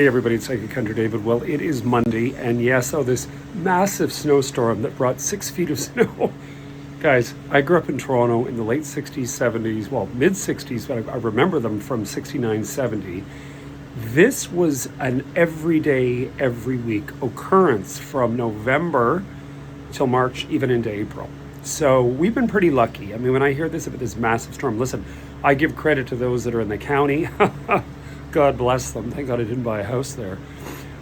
Hey everybody, it's Psychic Hunter David. Well, it is Monday, and yes, this massive snowstorm that brought 6 feet of snow. Guys, I grew up in Toronto in the late 60s, 70s, well, mid 60s, but I remember them from 69, 70. This was an everyday, every week occurrence from November till March, even into April. So we've been pretty lucky. I mean, when I hear this about this massive storm, listen, I give credit to those that are in the county. God bless them. Thank God I didn't buy a house there.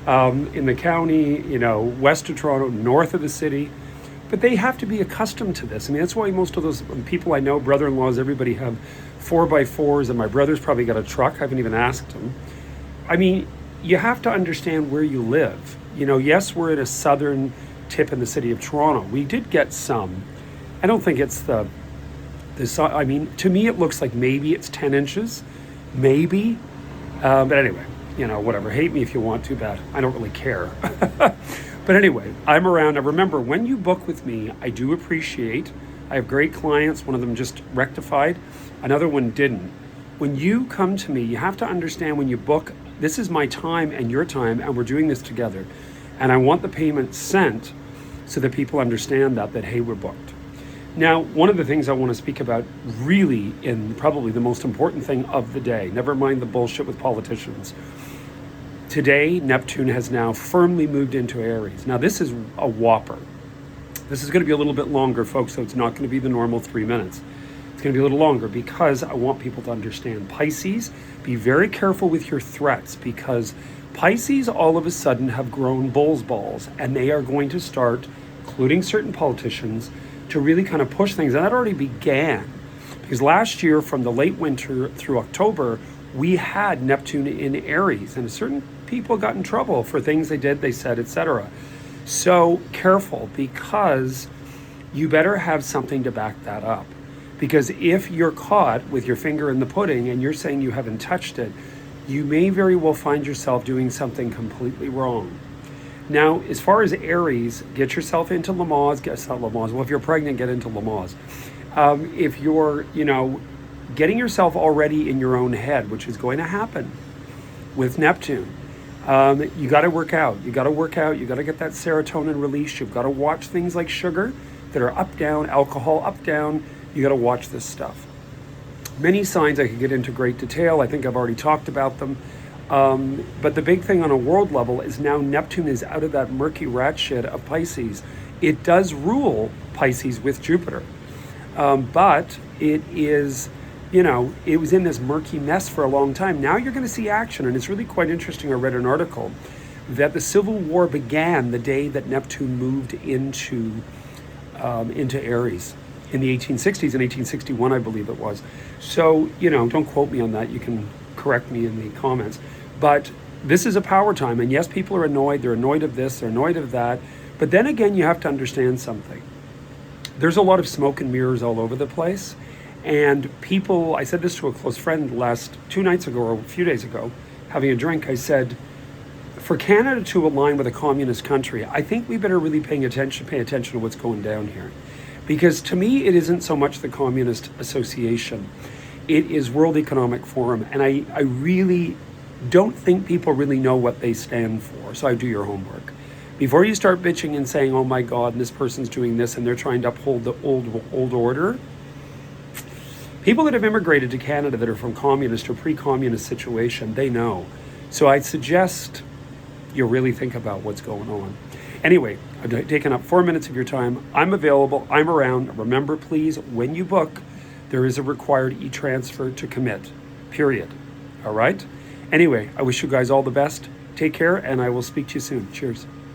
In the county, west of Toronto, north of the city. But they have to be accustomed to this. I mean, that's why most of those people I know, brother-in-laws, everybody have 4x4s, and my brother's probably got a truck. I haven't even asked him. I memean, you have to understand where you live. Yes, we're in a southern tip in the city of Toronto. We did get some. I don't think it's I mean, to me, it looks like maybe it's 10 inches. Maybe. But anyway, whatever. Hate me if you want to, bad. I don't really care. But anyway, I'm around. Now remember, when you book with me, I do appreciate. I have great clients. One of them just rectified. Another one didn't. When you come to me, you have to understand when you book, this is my time and your time, and we're doing this together. And I want the payment sent so that people understand that hey, we're booked. Now, one of the things I want to speak about really in probably the most important thing of the day, never mind the bullshit with politicians. Today, Neptune has now firmly moved into Aries. Now, this is a whopper. This is going to be a little bit longer, folks, so it's not going to be the normal 3 minutes. It's going to be a little longer because I want people to understand. Pisces, be very careful with your threats because Pisces all of a sudden have grown bull's balls and they are going to start, including certain politicians, to really kind of push things. And that already began because last year from the late winter through October, we had Neptune in Aries and certain people got in trouble for things they did, they said, etc. So careful because you better have something to back that up. Because if you're caught with your finger in the pudding and you're saying you haven't touched it, you may very well find yourself doing something completely wrong. Now, as far as Aries, get yourself into Lamaze. Well, if you're pregnant, get into Lamaze. If you're, getting yourself already in your own head, which is going to happen with Neptune, you got to work out. You got to work out. You got to get that serotonin release. You've got to watch things like sugar that are up, down, alcohol, up, down. You got to watch this stuff. Many signs I could get into great detail. I think I've already talked about them. But the big thing on a world level is now Neptune is out of that murky rat shit of Pisces. It does rule Pisces with Jupiter. But it is, it was in this murky mess for a long time. Now you're going to see action. And it's really quite interesting. I read an article that the Civil War began the day that Neptune moved into Aries in the 1860s, in 1861, I believe it was. So, don't quote me on that. You can correct me in the comments. But this is a power time. And yes, people are annoyed. They're annoyed of this. They're annoyed of that. But then again, you have to understand something. There's a lot of smoke and mirrors all over the place. And people, I said this to a close friend 2 nights ago or a few days ago, having a drink. I said, for Canada to align with a communist country, I think we better really pay attention to what's going down here. Because to me, it isn't so much the Communist Association. It is World Economic Forum. And I really don't think people really know what they stand for. So I do your homework. Before you start bitching and saying, oh my God, this person's doing this and they're trying to uphold the old order. People that have immigrated to Canada that are from communist or pre-communist situation, they know. So I suggest you really think about what's going on. Anyway, I've taken up 4 minutes of your time. I'm available. I'm around. Remember, please, when you book, there is a required e-transfer to commit, period. All right? Anyway, I wish you guys all the best. Take care, and I will speak to you soon. Cheers.